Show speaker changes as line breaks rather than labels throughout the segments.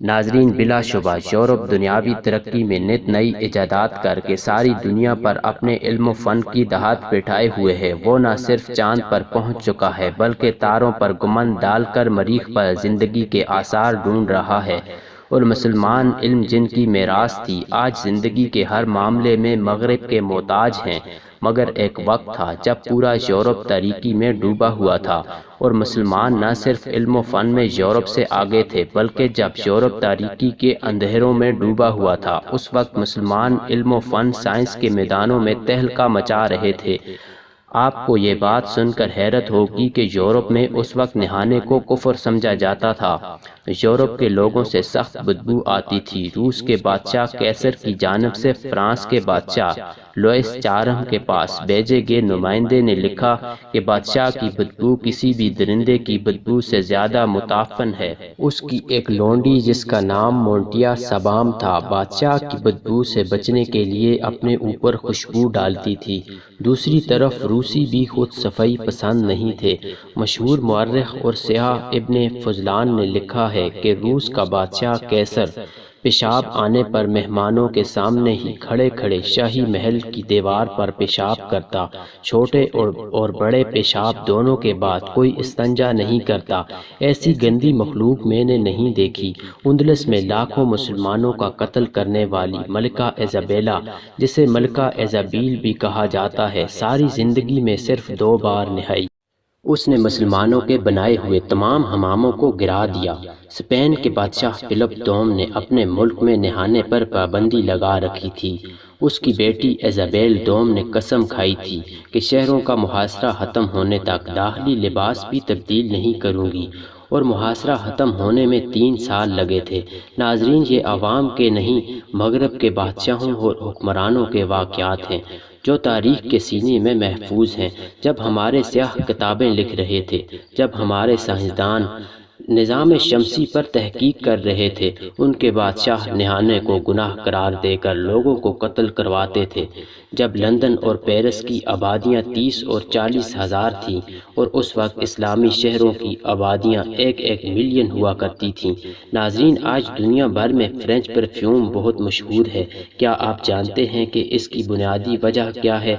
ناظرین، بلا شبہ یورپ دنیاوی ترقی میں نت نئی ایجادات کر کے ساری دنیا پر اپنے علم و فن کی دہات بٹھائے ہوئے ہے۔ وہ نہ صرف چاند پر پہنچ چکا ہے بلکہ تاروں پر گمن ڈال کر مریخ پر زندگی کے آثار ڈھونڈ رہا ہے، اور مسلمان علم جن کی میراث تھی آج زندگی کے ہر معاملے میں مغرب کے محتاج ہیں۔ مگر ایک وقت تھا جب پورا یورپ تاریکی میں ڈوبا ہوا تھا، اور مسلمان نہ صرف علم و فن میں یورپ سے آگے تھے بلکہ جب یورپ تاریکی کے اندھیروں میں ڈوبا ہوا تھا اس وقت مسلمان علم و فن سائنس کے میدانوں میں تہلکہ مچا رہے تھے۔ آپ کو یہ بات سن کر حیرت ہوگی کہ یورپ میں اس وقت نہانے کو کفر سمجھا جاتا تھا۔ یورپ کے لوگوں سے سخت بدبو آتی تھی۔ روس کے بادشاہ قیصر کی جانب سے فرانس کے بادشاہ لوئس چہارم کے پاس بھیجے گئے نمائندے نے لکھا کہ بادشاہ کی بدبو کسی بھی درندے کی بدبو سے زیادہ متعفن ہے۔ اس کی ایک لونڈی جس کا نام مونٹیا سبام تھا بادشاہ کی بدبو سے بچنے کے لیے اپنے اوپر خوشبو ڈالتی تھی۔ دوسری طرف روسی بھی خود صفائی پسند نہیں تھے۔ مشہور مورخ اور سیاح ابن فضلان نے لکھا ہے کہ روس کا بادشاہ قیصر پیشاب آنے پر مہمانوں کے سامنے ہی کھڑے کھڑے شاہی محل کی دیوار پر پیشاب کرتا۔ چھوٹے اور بڑے پیشاب دونوں کے بعد کوئی استنجا نہیں کرتا۔ ایسی گندی مخلوق میں نے نہیں دیکھی۔ اندلس میں لاکھوں مسلمانوں کا قتل کرنے والی ملکہ ایزابیلا، جسے ملکہ ایزابیل بھی کہا جاتا ہے، ساری زندگی میں صرف 2 بار نہائی۔ اس نے مسلمانوں کے بنائے ہوئے تمام حماموں کو گرا دیا۔ اسپین کے بادشاہ فلپ دوم نے اپنے ملک میں نہانے پر پابندی لگا رکھی تھی۔ اس کی بیٹی ایزابیل دوم نے قسم کھائی تھی کہ شہروں کا محاصرہ ختم ہونے تک داخلی لباس بھی تبدیل نہیں کروں گی، اور محاصرہ ختم ہونے میں 3 سال لگے تھے۔ ناظرین، یہ عوام کے نہیں مغرب کے بادشاہوں اور حکمرانوں کے واقعات ہیں جو تاریخ کے سینے میں محفوظ ہیں۔ جب ہمارے سیاح کتابیں لکھ رہے تھے، جب ہمارے سائنسدان نظام شمسی پر تحقیق کر رہے تھے، ان کے بادشاہ نہانے کو گناہ قرار دے کر لوگوں کو قتل کرواتے تھے۔ جب لندن اور پیرس کی آبادیاں 30 اور 40 ہزار تھیں اور اس وقت اسلامی شہروں کی آبادیاں 1 ملین ہوا کرتی تھیں۔ ناظرین، آج دنیا بھر میں فرینچ پرفیوم بہت مشہور ہے۔ کیا آپ جانتے ہیں کہ اس کی بنیادی وجہ کیا ہے؟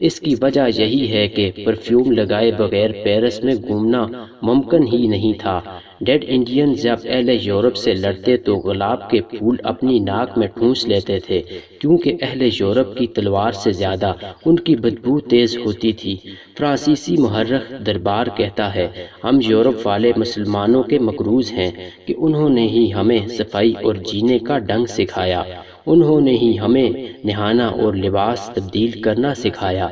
اس کی وجہ یہی ہے کہ پرفیوم لگائے بغیر پیرس میں گھومنا ممکن ہی نہیں تھا۔ ڈیڈ انڈین جب اہل یورپ سے لڑتے تو گلاب کے پھول اپنی ناک میں ٹھونس لیتے تھے، کیونکہ اہل یورپ کی تلوار سے زیادہ ان کی بدبو تیز ہوتی تھی۔ فرانسیسی محرخ دربار کہتا ہے، ہم یورپ والے مسلمانوں کے مقروض ہیں کہ انہوں نے ہی ہمیں صفائی اور جینے کا ڈھنگ سکھایا، انہوں نے ہی ہمیں نہانا اور لباس تبدیل کرنا سکھایا۔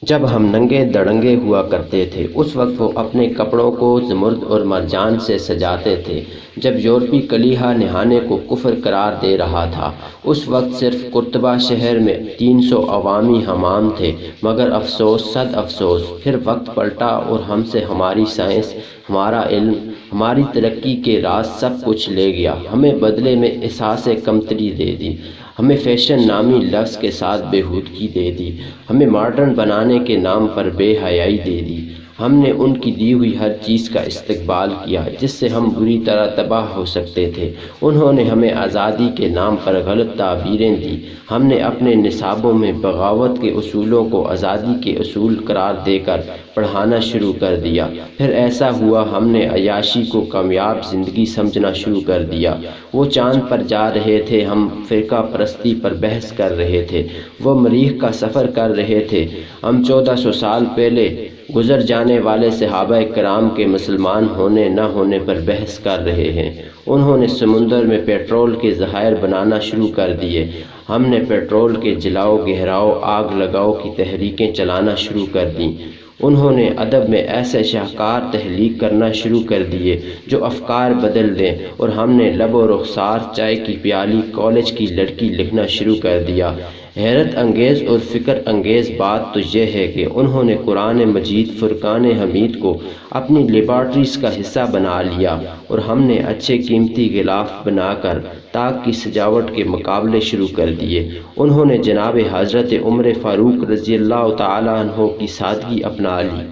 جب ہم ننگے دڑنگے ہوا کرتے تھے اس وقت وہ اپنے کپڑوں کو زمرد اور مرجان سے سجاتے تھے۔ جب یورپی کلیہا نہانے کو کفر قرار دے رہا تھا اس وقت صرف قرطبہ شہر میں 300 عوامی حمام تھے، مگر افسوس صد افسوس، پھر وقت پلٹا اور ہم سے ہماری سائنس، ہمارا علم، ہماری ترقی کے راز سب کچھ لے گیا۔ ہمیں بدلے میں احساس کمتری دے دی، ہمیں فیشن نامی لفظ کے ساتھ بےہودگی دے دی، ہمیں ماڈرن بنانے کے نام پر بے حیائی دے دی۔ ہم نے ان کی دی ہوئی ہر چیز کا استقبال کیا جس سے ہم بری طرح تباہ ہو سکتے تھے۔ انہوں نے ہمیں آزادی کے نام پر غلط تعبیریں دی۔ ہم نے اپنے نصابوں میں بغاوت کے اصولوں کو آزادی کے اصول قرار دے کر پڑھانا شروع کر دیا۔ پھر ایسا ہوا ہم نے عیاشی کو کامیاب زندگی سمجھنا شروع کر دیا۔ وہ چاند پر جا رہے تھے، ہم فرقہ پرستی پر بحث کر رہے تھے۔ وہ مریخ کا سفر کر رہے تھے، ہم 1400 سال پہلے گزر جانے والے صحابہ کرام کے مسلمان ہونے نہ ہونے پر بحث کر رہے ہیں۔ انہوں نے سمندر میں پیٹرول کے ذخائر بنانا شروع کر دیے، ہم نے پیٹرول کے جلاؤ، گہراؤ، آگ لگاؤ کی تحریکیں چلانا شروع کر دیں۔ انہوں نے ادب میں ایسے شاہکار تخلیق کرنا شروع کر دیے جو افکار بدل دیں، اور ہم نے لب و رخسار، چائے کی پیالی، کالج کی لڑکی لکھنا شروع کر دیا۔ حیرت انگیز اور فکر انگیز بات تو یہ ہے کہ انہوں نے قرآن مجید فرقان حمید کو اپنی لیبارٹریز کا حصہ بنا لیا، اور ہم نے اچھے قیمتی غلاف بنا کر طاق کی سجاوٹ کے مقابلے شروع کر دیے۔ انہوں نے جناب حضرت عمر فاروق رضی اللہ تعالیٰ عنہ کی سادگی اپنا لی۔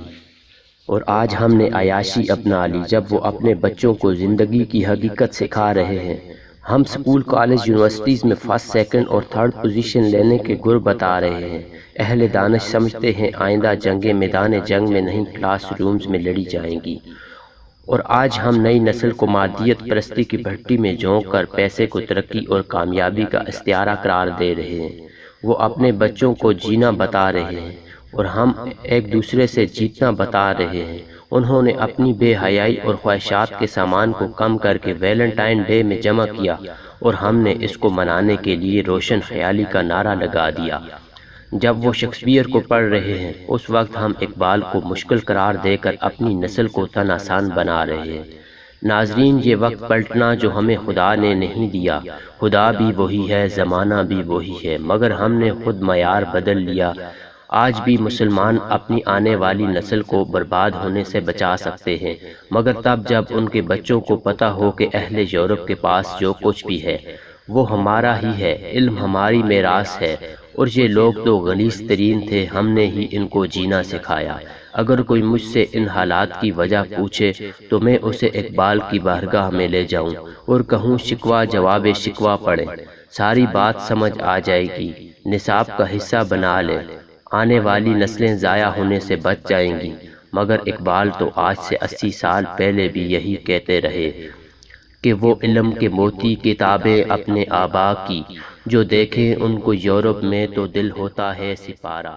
اور آج ہم نے عیاشی اپنا لی جب وہ اپنے بچوں کو زندگی کی حقیقت سکھا رہے ہیں۔ ہم سکول، کالج، یونیورسٹیز میں فرسٹ، سیکنڈ اور تھرڈ پوزیشن لینے کے گر بتا رہے ہیں۔ اہل دانش سمجھتے ہیں آئندہ جنگیں میدان جنگ میں نہیں کلاس رومز میں لڑی جائیں گی، اور آج ہم نئی نسل کو مادیت پرستی کی بھٹی میں جھونک کر پیسے کو ترقی اور کامیابی کا استعارہ قرار دے رہے ہیں۔ وہ اپنے بچوں کو جینا بتا رہے ہیں اور ہم ایک دوسرے سے جیتنا بتا رہے ہیں۔ انہوں نے اپنی بے حیائی اور خواہشات کے سامان کو کم کر کے ویلنٹائن ڈے میں جمع کیا، اور ہم نے اس کو منانے کے لیے روشن خیالی کا نعرہ لگا دیا۔ جب وہ شیکسپیئر کو پڑھ رہے ہیں، اس وقت ہم اقبال کو مشکل قرار دے کر اپنی نسل کو تن آسان بنا رہے ہیں۔ ناظرین، یہ وقت پلٹنا جو ہمیں خدا نے نہیں دیا۔ خدا بھی وہی ہے، زمانہ بھی وہی ہے، مگر ہم نے خود معیار بدل لیا۔ آج بھی مسلمان اپنی آنے والی نسل کو برباد ہونے سے بچا سکتے ہیں، مگر تب جب ان کے بچوں کو پتہ ہو کہ اہل یورپ کے پاس جو کچھ بھی ہے وہ ہمارا ہی ہے، علم ہماری میراث ہے، اور یہ لوگ تو غلیظ ترین تھے، ہم نے ہی ان کو جینا سکھایا۔ اگر کوئی مجھ سے ان حالات کی وجہ پوچھے تو میں اسے اقبال کی بارگاہ میں لے جاؤں اور کہوں شکوہ جواب شکوہ پڑھیں، ساری بات سمجھ آ جائے گی، نصاب کا حصہ بنا لیں، آنے والی نسلیں ضائع ہونے سے بچ جائیں گی۔ مگر اقبال تو آج سے 80 سال پہلے بھی یہی کہتے رہے کہ وہ علم کے موتی کتابیں اپنے آبا کی، جو دیکھیں ان کو یورپ میں تو دل ہوتا ہے سپارہ۔